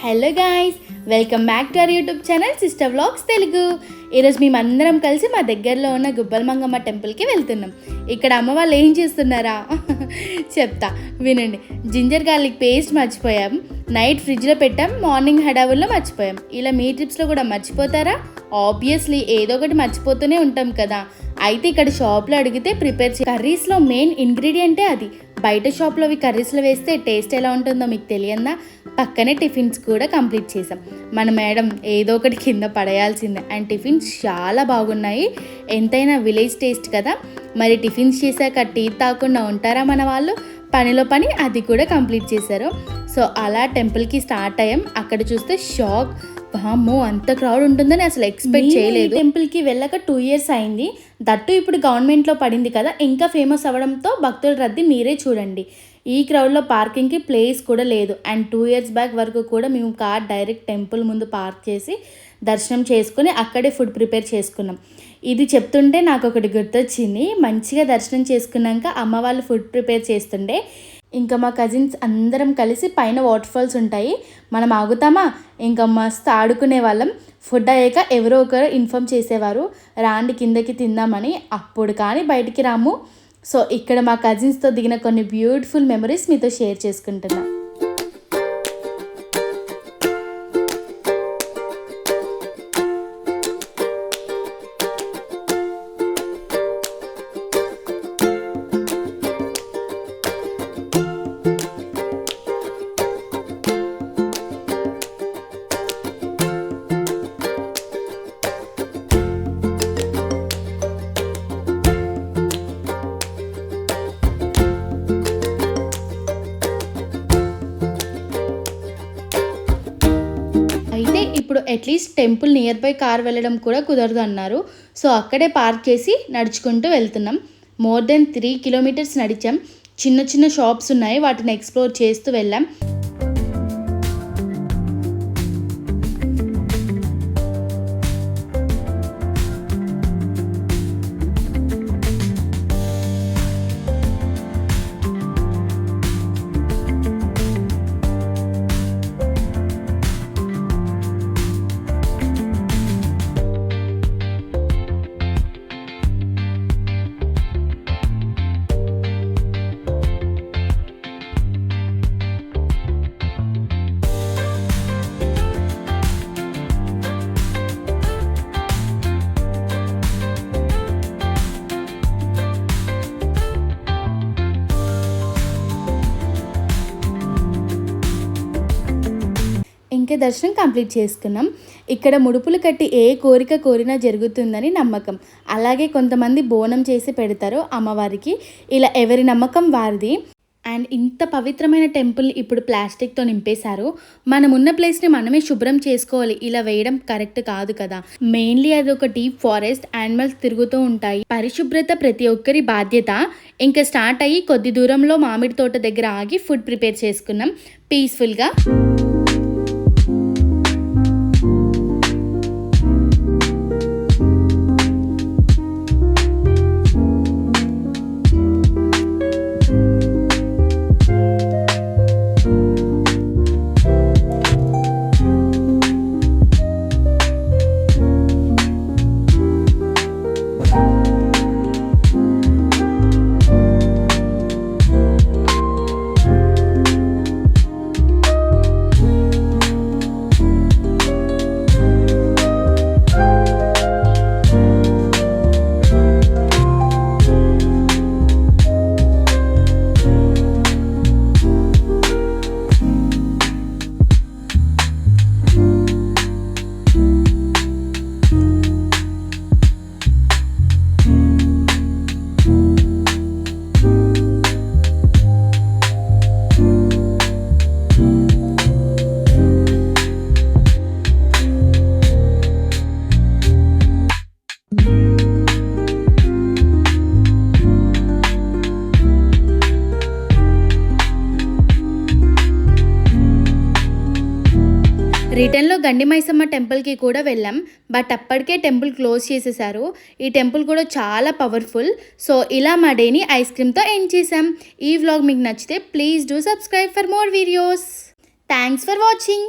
Hello guys, welcome back to our YouTube channel sister vlogs Telugu. ఈరోజు మేమందరం కలిసి మా దగ్గరలో ఉన్న గుబ్బల మంగమ్మ టెంపుల్కి వెళ్తున్నాం. ఇక్కడ అమ్మ వాళ్ళు ఏం చేస్తున్నారా చెప్తా వినండి. జింజర్ గార్లిక్ పేస్ట్ మర్చిపోయాం, నైట్ ఫ్రిడ్జ్లో పెట్టాం, మార్నింగ్ హడావుల్లో మర్చిపోయాం. ఇలా మీ ట్రిప్స్లో కూడా మర్చిపోతారా? ఆబ్వియస్లీ ఏదో ఒకటి మర్చిపోతూనే ఉంటాం కదా. అయితే ఇక్కడ షాప్లో అడిగితే కర్రీస్లో మెయిన్ ఇంగ్రీడియంటే అది. బయట షాప్లో అవి కర్రీస్లో వేస్తే టేస్ట్ ఎలా ఉంటుందో మీకు తెలియదా? పక్కనే టిఫిన్స్ కూడా కంప్లీట్ చేసాం. మన మేడం ఏదో ఒకటి కింద పడేయాల్సిందే. అండ్ టిఫిన్స్ చాలా బాగున్నాయి. ఎంతైనా విలేజ్ టేస్ట్ కదా. మరి టిఫిన్స్ చేశాక టీ తాగకుండా ఉంటారా మన వాళ్ళు? పనిలో పని అది కూడా కంప్లీట్ చేశారు. సో అలా టెంపుల్కి స్టార్ట్ అయ్యాం. అక్కడ చూస్తే షాక్, వామ్మో అంత క్రౌడ్ ఉంటుందని అసలు ఎక్స్పెక్ట్ చేయలేదు. టెంపుల్కి వెళ్ళక 2 years అయింది. దట్టు ఇప్పుడు గవర్నమెంట్లో పడింది కదా, ఇంకా ఫేమస్ అవ్వడంతో భక్తుల రద్దీ మీరే చూడండి. ఈ క్రౌడ్లో పార్కింగ్కి ప్లేస్ కూడా లేదు. అండ్ 2 years బ్యాక్ వరకు కూడా మేము కార్ డైరెక్ట్ టెంపుల్ ముందు పార్క్ చేసి దర్శనం చేసుకుని అక్కడే ఫుడ్ ప్రిపేర్ చేసుకున్నాం. ఇది చెప్తుంటే నాకు ఒకటి గుర్తొచ్చింది. మంచిగా దర్శనం చేసుకున్నాక అమ్మ వాళ్ళు ఫుడ్ ప్రిపేర్ చేస్తుండే ఇంకా మా కజిన్స్ అందరం కలిసి పైన వాటర్ ఫాల్స్ ఉంటాయి, మనం ఆగుతామా? ఇంకా మస్తు ఆడుకునే వాళ్ళం. ఫుడ్ అయ్యాక ఎవరో ఒకరు ఇన్ఫామ్ చేసేవారు, రాండి కిందకి తిందామని. అప్పుడు కానీ బయటికి రాము. సో ఇక్కడ మా కజిన్స్తో దిగిన కొన్ని బ్యూటిఫుల్ మెమరీస్ మీతో షేర్ చేసుకుంటున్నా. అయితే ఇప్పుడు at least temple near by car వెళ్ళడం కూడా కుదరదు అన్నారు. సో అక్కడే పార్క్ చేసి నడుచుకుంటూ వెళ్తున్నాం. More than 3 kilometers నడిచాం. చిన్న చిన్న షాప్స్ ఉన్నాయి, వాటిని ఎక్స్ప్లోర్ చేస్తూ వెళ్ళాం. ఇంకా దర్శనం కంప్లీట్ చేసుకున్నాం. ఇక్కడ ముడుపులు కట్టి ఏ కోరిక కోరినా జరుగుతుందని నమ్మకం. అలాగే కొంతమంది బోనం చేసి పెడతారు అమ్మవారికి. ఇలా ఎవరి నమ్మకం వారిది. అండ్ ఇంత పవిత్రమైన టెంపుల్ ఇప్పుడు ప్లాస్టిక్తో నింపేశారు. మనం ఉన్న ప్లేస్ని మనమే శుభ్రం చేసుకోవాలి. ఇలా వేయడం కరెక్ట్ కాదు కదా. మెయిన్లీ అది ఒక డీప్ ఫారెస్ట్, యానిమల్స్ తిరుగుతూ ఉంటాయి. పరిశుభ్రత ప్రతి ఒక్కరి బాధ్యత. ఇంకా స్టార్ట్ అయ్యి కొద్ది దూరంలో మామిడి తోట దగ్గర ఆగి ఫుడ్ ప్రిపేర్ చేసుకున్నాం పీస్ఫుల్గా. రిటర్న్లో గండి మైసమ్మ టెంపుల్కి కూడా వెళ్ళాం. బట్ అప్పటికే టెంపుల్ క్లోజ్ చేసేసారు. ఈ టెంపుల్ కూడా చాలా పవర్ఫుల్. సో ఇలా మా డేని ఐస్ క్రీమ్తో ఎండ్ చేసాం. ఈ వ్లాగ్ మీకు నచ్చితే please do subscribe for more videos. Thanks for watching.